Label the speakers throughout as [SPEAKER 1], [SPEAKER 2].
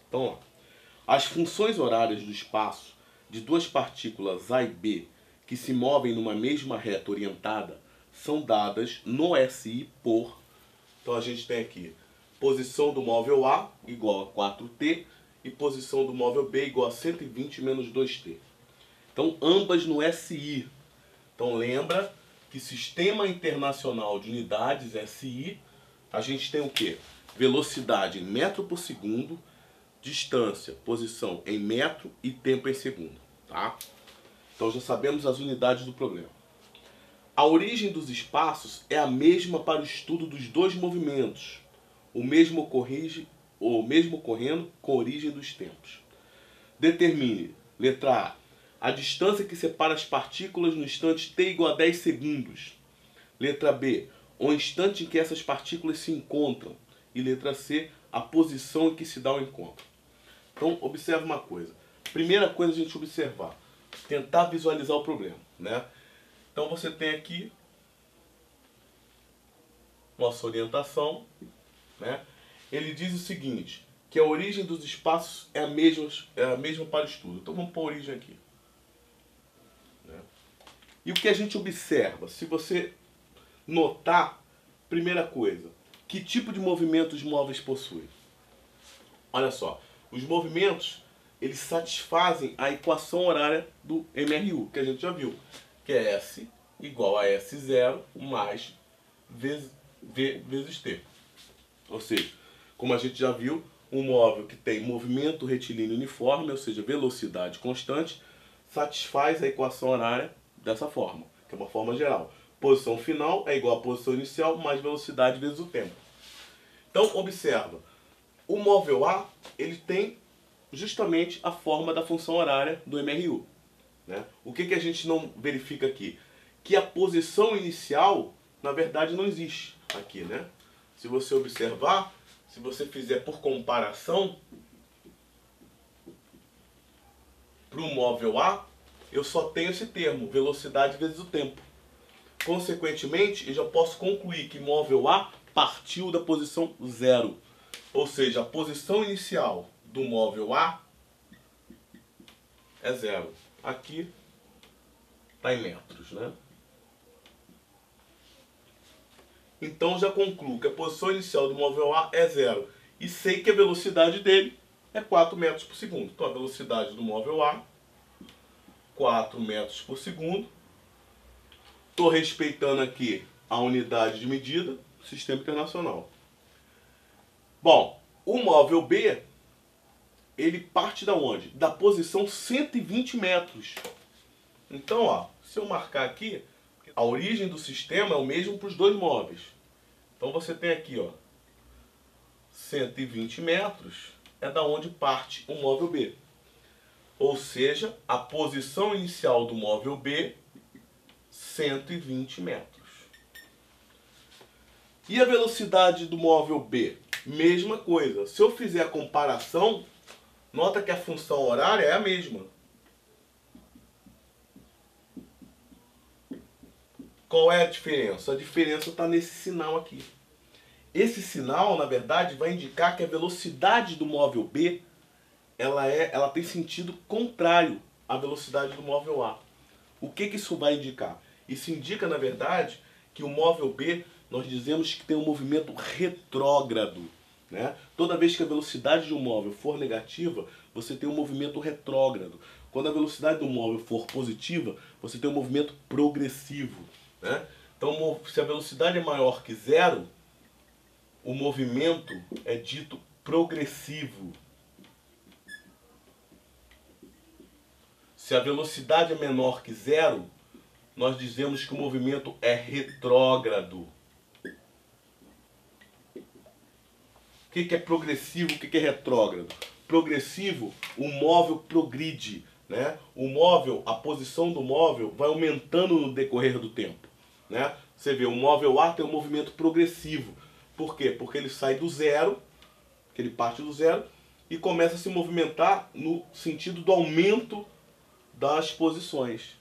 [SPEAKER 1] Então, ó, as funções horárias do espaço de duas partículas A e B que se movem numa mesma reta orientada são dadas no SI por... Então a gente tem aqui posição do móvel A igual a 4t e posição do móvel B igual a 120 menos 2t. Então ambas no SI. Então lembra que Sistema Internacional de Unidades, SI, a gente tem o quê? Velocidade em metro por segundo, distância, posição em metro e tempo em segundo. Tá? Então já sabemos as unidades do problema. A origem dos espaços é a mesma para o estudo dos dois movimentos, o mesmo ocorrendo com a origem dos tempos. Determine, letra A distância que separa as partículas no instante t igual a 10 segundos. Letra B, o instante em que essas partículas se encontram. E letra C, a posição em que se dá o encontro. Então, observe uma coisa. Primeira coisa a gente observar, tentar visualizar o problema, né? Então você tem aqui nossa orientação, né? Ele diz o seguinte, que a origem dos espaços é a mesma para o estudo. Então vamos pôr a origem aqui. Né? E o que a gente observa? Se você notar, primeira coisa, que tipo de movimento os móveis possuem? Olha só, os movimentos, eles satisfazem a equação horária do MRU, que a gente já viu, que é S igual a S0 mais V vezes T. Ou seja, como a gente já viu, um móvel que tem movimento retilíneo uniforme, ou seja, velocidade constante, satisfaz a equação horária dessa forma, que é uma forma geral. Posição final é igual a posição inicial mais velocidade vezes o tempo. Então, observa, o móvel A, ele tem justamente a forma da função horária do MRU. Né? O que a gente não verifica aqui? Que a posição inicial, na verdade, não existe aqui. Né? Se você observar, se você fizer por comparação, para o móvel A, eu só tenho esse termo, velocidade vezes o tempo. Consequentemente, eu já posso concluir que móvel A partiu da posição 0. Ou seja, a posição inicial do móvel A é 0. Aqui está em metros, né? Então já concluo que a posição inicial do móvel A é 0. E sei que a velocidade dele é 4 metros por segundo. Então a velocidade do móvel A, 4 metros por segundo. Estou respeitando aqui a unidade de medida, Sistema Internacional. Bom, o móvel B, ele parte da onde? Da posição 120 metros. Então, ó, se eu marcar aqui, a origem do sistema é o mesmo para os dois móveis. Então você tem aqui, ó, 120 metros é da onde parte o móvel B. Ou seja, a posição inicial do móvel B, 120 metros. E a velocidade do móvel B? Mesma coisa. Se eu fizer a comparação, nota que a função horária é a mesma. Qual é a diferença? A diferença está nesse sinal aqui. Esse sinal, na verdade, vai indicar que a velocidade do móvel B ela tem sentido contrário à velocidade do móvel A. O que isso vai indicar? Isso indica, na verdade, que o móvel B, nós dizemos que tem um movimento retrógrado. Né? Toda vez que a velocidade de um móvel for negativa, você tem um movimento retrógrado. Quando a velocidade do móvel for positiva, você tem um movimento progressivo. Né? Então, se a velocidade é maior que 0, o movimento é dito progressivo. Se a velocidade é menor que 0, nós dizemos que o movimento é retrógrado. O que é progressivo, o que é retrógrado? Progressivo, o móvel progride. Né? O móvel, a posição do móvel vai aumentando no decorrer do tempo. Né? Você vê, o móvel A tem um movimento progressivo. Por quê? Porque ele sai do 0, que ele parte do 0, e começa a se movimentar no sentido do aumento das posições.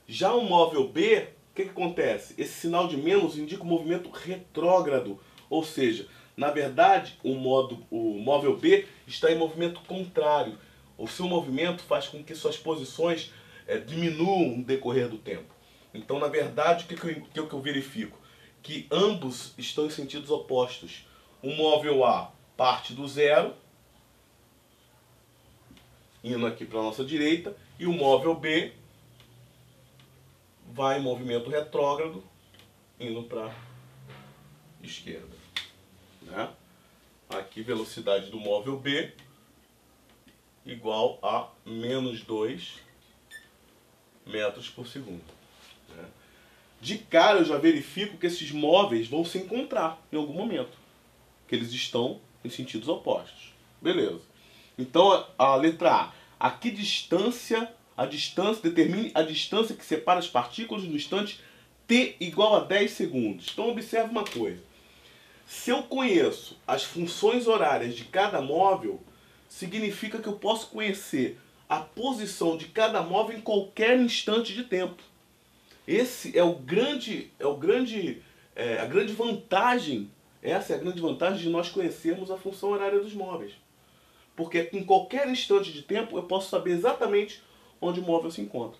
[SPEAKER 1] Já o móvel B, o que acontece? Esse sinal de menos indica o movimento retrógrado, ou seja, Na verdade, o móvel B está em movimento contrário. O seu movimento faz com que suas posições diminuam no decorrer do tempo. Então, na verdade, o que eu verifico? Que ambos estão em sentidos opostos. O móvel A parte do zero, indo aqui para a nossa direita, e o móvel B vai em movimento retrógrado, indo para a esquerda. Né? Aqui, velocidade do móvel B igual a menos 2 metros por segundo. Né? De cara, eu já verifico que esses móveis vão se encontrar em algum momento, que eles estão em sentidos opostos. Beleza. Então, a letra A. A que distância, determine a distância que separa as partículas no instante t igual a 10 segundos. Então, observe uma coisa. Se eu conheço as funções horárias de cada móvel, significa que eu posso conhecer a posição de cada móvel em qualquer instante de tempo. Esse é a grande vantagem. Essa é a grande vantagem de nós conhecermos a função horária dos móveis. Porque em qualquer instante de tempo eu posso saber exatamente onde o móvel se encontra.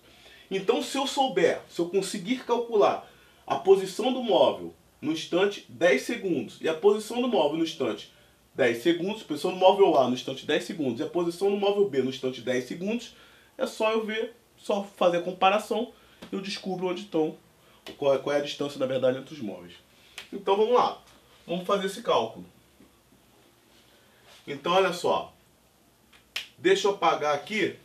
[SPEAKER 1] Então, se eu conseguir calcular a posição do móvel no instante 10 segundos e a posição do móvel no instante 10 segundos, a posição do móvel A no instante 10 segundos e a posição do móvel B no instante 10 segundos, é só eu ver, só fazer a comparação e eu descubro onde estão, qual é a distância, na verdade, entre os móveis. Então, vamos lá. Vamos fazer esse cálculo. Então, olha só. Deixa eu apagar aqui.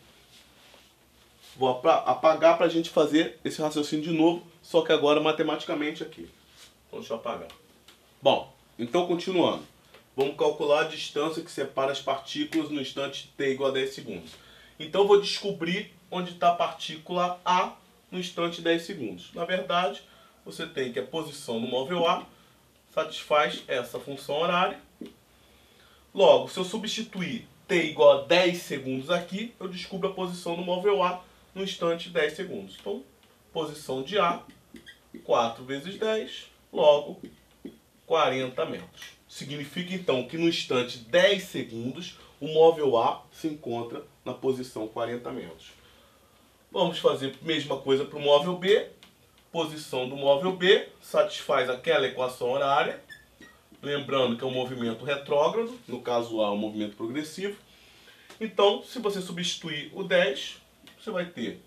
[SPEAKER 1] Vou apagar para a gente fazer esse raciocínio de novo, só que agora matematicamente aqui. Então, deixa eu apagar. Bom, então continuando. Vamos calcular a distância que separa as partículas no instante t igual a 10 segundos. Então, eu vou descobrir onde está a partícula A no instante 10 segundos. Na verdade, você tem que a posição do móvel A satisfaz essa função horária. Logo, se eu substituir t igual a 10 segundos aqui, eu descubro a posição do móvel A no instante 10 segundos. Então, posição de A, 4 vezes 10, logo 40 metros. Significa então que no instante 10 segundos, o móvel A se encontra na posição 40 metros. Vamos fazer a mesma coisa para o móvel B. Posição do móvel B satisfaz aquela equação horária. Lembrando que é um movimento retrógrado, no caso A é um movimento progressivo. Então, se você substituir o 10, você vai ter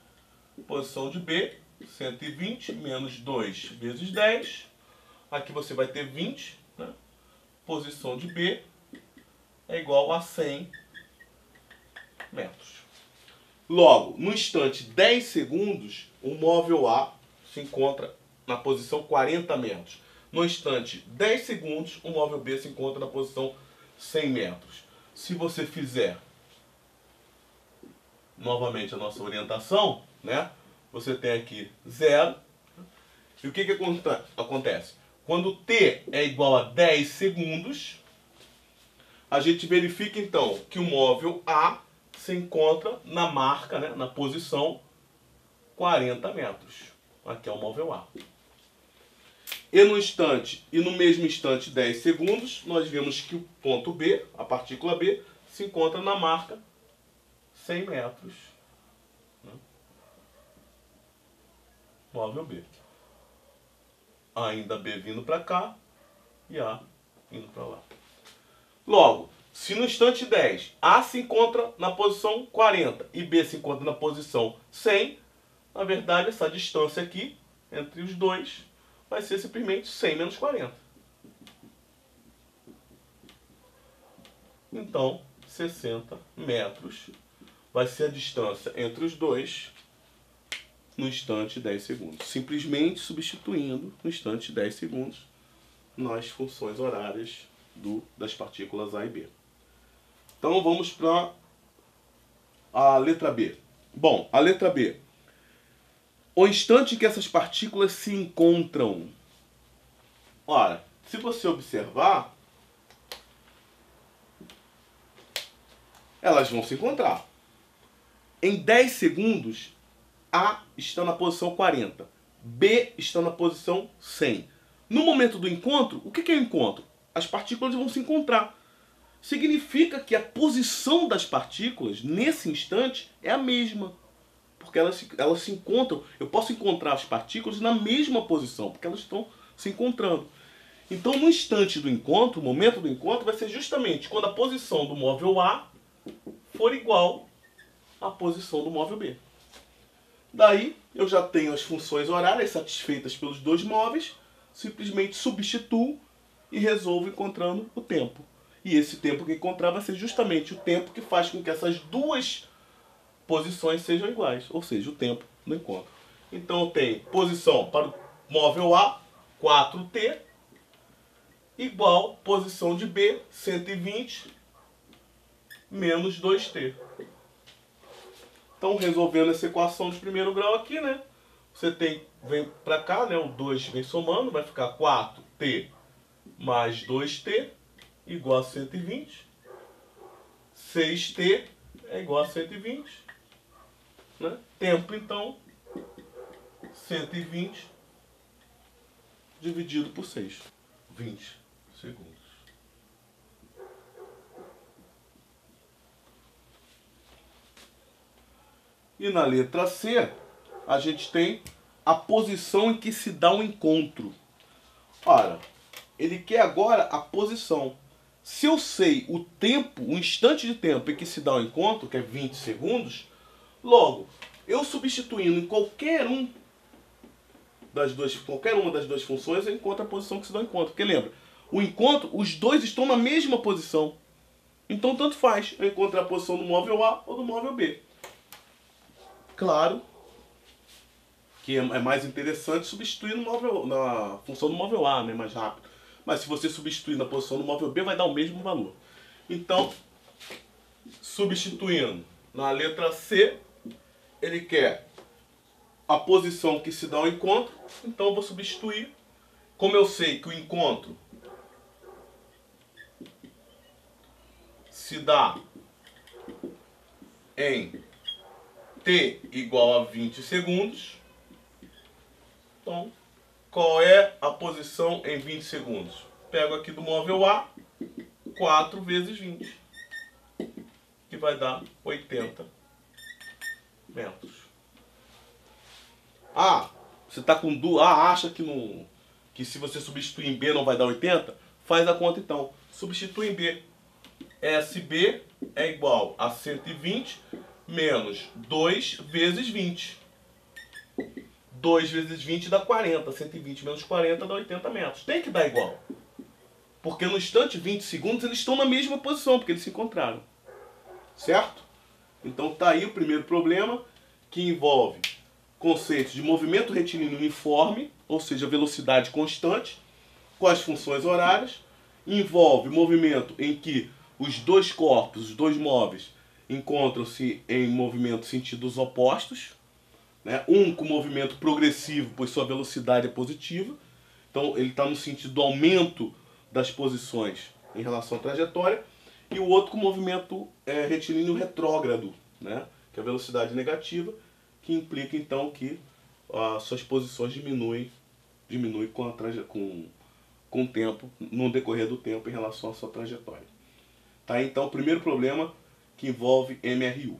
[SPEAKER 1] posição de B, 120 menos 2 vezes 10. Aqui você vai ter 20. Né? Posição de B é igual a 100 metros. Logo, no instante 10 segundos, o móvel A se encontra na posição 40 metros. No instante 10 segundos, o móvel B se encontra na posição 100 metros. Se você fizer novamente a nossa orientação, né? Você tem aqui 0. E o que acontece? Quando t é igual a 10 segundos, a gente verifica então que o móvel A se encontra na marca, né, na posição 40 metros. Aqui é o móvel A. E no mesmo instante 10 segundos, nós vemos que o ponto B, a partícula B, se encontra na marca 100 metros. Né? Móvel B. Ainda B vindo para cá e A indo para lá. Logo, se no instante 10 A se encontra na posição 40 e B se encontra na posição 100, na verdade essa distância aqui entre os dois vai ser simplesmente 100 menos 40. Então, 60 metros vai ser a distância entre os dois no instante 10 segundos. Simplesmente substituindo no instante 10 segundos nas funções horárias das partículas A e B. Então vamos para a letra B. Bom, a letra B. O instante que essas partículas se encontram. Ora, se você observar, elas vão se encontrar. Em 10 segundos, A está na posição 40, B está na posição 100. No momento do encontro, o que é o encontro? as partículas vão se encontrar. Significa que a posição das partículas, nesse instante, é a mesma. Porque elas se encontram. Eu posso encontrar as partículas na mesma posição, porque elas estão se encontrando. Então, no instante do encontro, o momento do encontro, vai ser justamente quando a posição do móvel A for igual à posição do móvel B. Daí, eu já tenho as funções horárias satisfeitas pelos dois móveis, simplesmente substituo e resolvo encontrando o tempo. E esse tempo que encontrar vai ser justamente o tempo que faz com que essas duas posições sejam iguais, ou seja, o tempo do encontro. Então eu tenho posição para o móvel A, 4t, igual posição de B, 120, menos 2t. Então, resolvendo essa equação de primeiro grau aqui, né? Você vem para cá, né? O 2 vem somando, vai ficar 4t mais 2t igual a 120. 6t é igual a 120. Né? Tempo, então, 120 dividido por 6. 20 segundos. E na letra C, a gente tem a posição em que se dá o encontro. Ora, ele quer agora a posição. Se eu sei o tempo, o instante de tempo em que se dá o encontro, que é 20 segundos, logo, eu substituindo em qualquer uma das duas funções, eu encontro a posição que se dá o encontro. Porque lembra, o encontro, os dois estão na mesma posição. Então, tanto faz eu encontrar a posição do móvel A ou do móvel B. Claro que é mais interessante substituir na função do móvel A, né, mais rápido. Mas se você substituir na posição do móvel B, vai dar o mesmo valor. Então, substituindo na letra C, ele quer a posição que se dá ao encontro. Então eu vou substituir. Como eu sei que o encontro se dá em t igual a 20 segundos, então, qual é a posição em 20 segundos? Pego aqui do móvel A, 4 vezes 20, que vai dar 80 metros. Ah, você está com dúvida, acha que se você substituir em B não vai dar 80? Faz a conta então. Substitui em B. SB é igual a 120 menos 2 vezes 20. 2 vezes 20 dá 40. 120 menos 40 dá 80 metros. Tem que dar igual. Porque no instante 20 segundos eles estão na mesma posição, porque eles se encontraram. Certo? Então está aí o primeiro problema, que envolve conceitos de movimento retilíneo uniforme, ou seja, velocidade constante, com as funções horárias. Envolve movimento em que os dois corpos, os dois móveis, encontram-se em movimento sentidos opostos. Né? Um com movimento progressivo, pois sua velocidade é positiva. Então ele está no sentido do aumento das posições em relação à trajetória. E o outro com movimento retilíneo retrógrado, né? Que é a velocidade negativa, que implica então que suas posições diminuem com o tempo, no decorrer do tempo em relação à sua trajetória. Tá? Então o primeiro problema que envolve MRU.